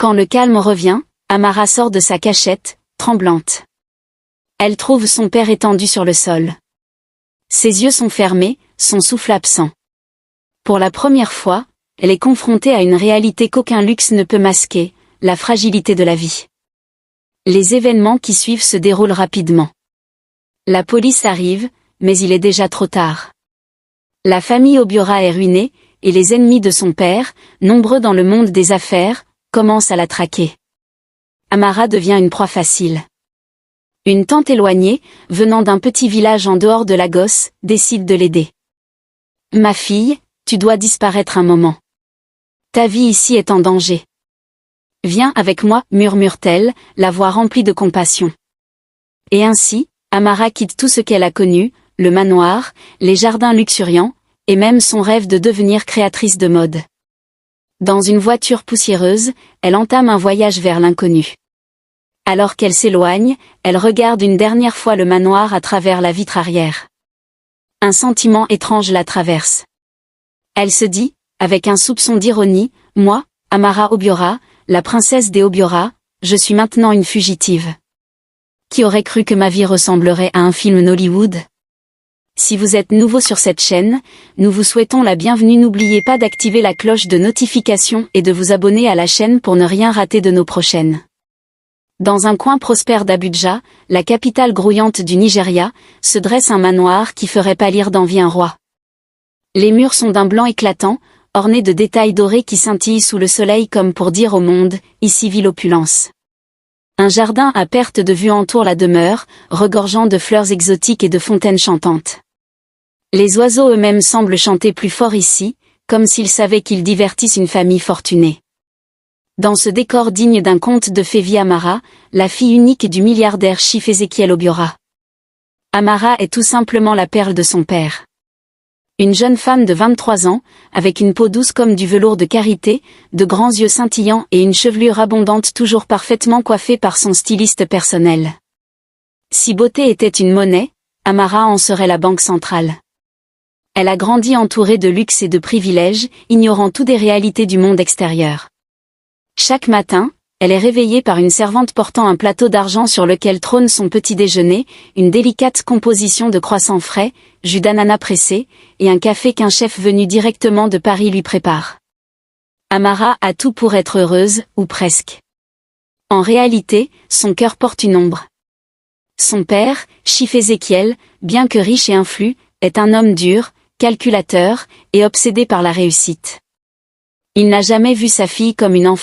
Quand le calme revient, Amara sort de sa cachette, tremblante. Elle trouve son père étendu sur le sol. Ses yeux sont fermés, son souffle absent. Pour la première fois, elle est confrontée à une réalité qu'aucun luxe ne peut masquer, la fragilité de la vie. Les événements qui suivent se déroulent rapidement. La police arrive, mais il est déjà trop tard. La famille Obiora est ruinée, et les ennemis de son père, nombreux dans le monde des affaires, commencent à la traquer. Amara devient une proie facile. Une tante éloignée, venant d'un petit village en dehors de Lagos, décide de l'aider. « Ma fille, tu dois disparaître un moment. Ta vie ici est en danger. Viens avec moi, murmure-t-elle, la voix remplie de compassion. Et ainsi, Amara quitte tout ce qu'elle a connu, le manoir, les jardins luxuriants, et même son rêve de devenir créatrice de mode. Dans une voiture poussiéreuse, elle entame un voyage vers l'inconnu. Alors qu'elle s'éloigne, elle regarde une dernière fois le manoir à travers la vitre arrière. Un sentiment étrange la traverse. Elle se dit, avec un soupçon d'ironie, « Moi, Amara Obiora, la princesse des Obiora, je suis maintenant une fugitive. » Qui aurait cru que ma vie ressemblerait à un film Nollywood? Si vous êtes nouveau sur cette chaîne, nous vous souhaitons la bienvenue. N'oubliez pas d'activer la cloche de notification et de vous abonner à la chaîne pour ne rien rater de nos prochaines. Dans un coin prospère d'Abuja, la capitale grouillante du Nigeria, se dresse un manoir qui ferait pâlir d'envie un roi. Les murs sont d'un blanc éclatant, ornés de détails dorés qui scintillent sous le soleil comme pour dire au monde, ici vit l'opulence. Un jardin à perte de vue entoure la demeure, regorgeant de fleurs exotiques et de fontaines chantantes. Les oiseaux eux-mêmes semblent chanter plus fort ici, comme s'ils savaient qu'ils divertissent une famille fortunée. Dans ce décor digne d'un conte de fées vit Amara, la fille unique du milliardaire Chief Ezekiel Obiora. Amara est tout simplement la perle de son père. Une jeune femme de 23 ans, avec une peau douce comme du velours de karité, de grands yeux scintillants et une chevelure abondante toujours parfaitement coiffée par son styliste personnel. Si beauté était une monnaie, Amara en serait la banque centrale. Elle a grandi entourée de luxe et de privilèges, ignorant tout des réalités du monde extérieur. Chaque matin, elle est réveillée par une servante portant un plateau d'argent sur lequel trône son petit déjeuner, une délicate composition de croissants frais, jus d'ananas pressé, et un café qu'un chef venu directement de Paris lui prépare. Amara a tout pour être heureuse, ou presque. En réalité, son cœur porte une ombre. Son père, Chief Ezekiel, bien que riche et influent, est un homme dur, calculateur, et obsédé par la réussite. Il n'a jamais vu sa fille comme une enfant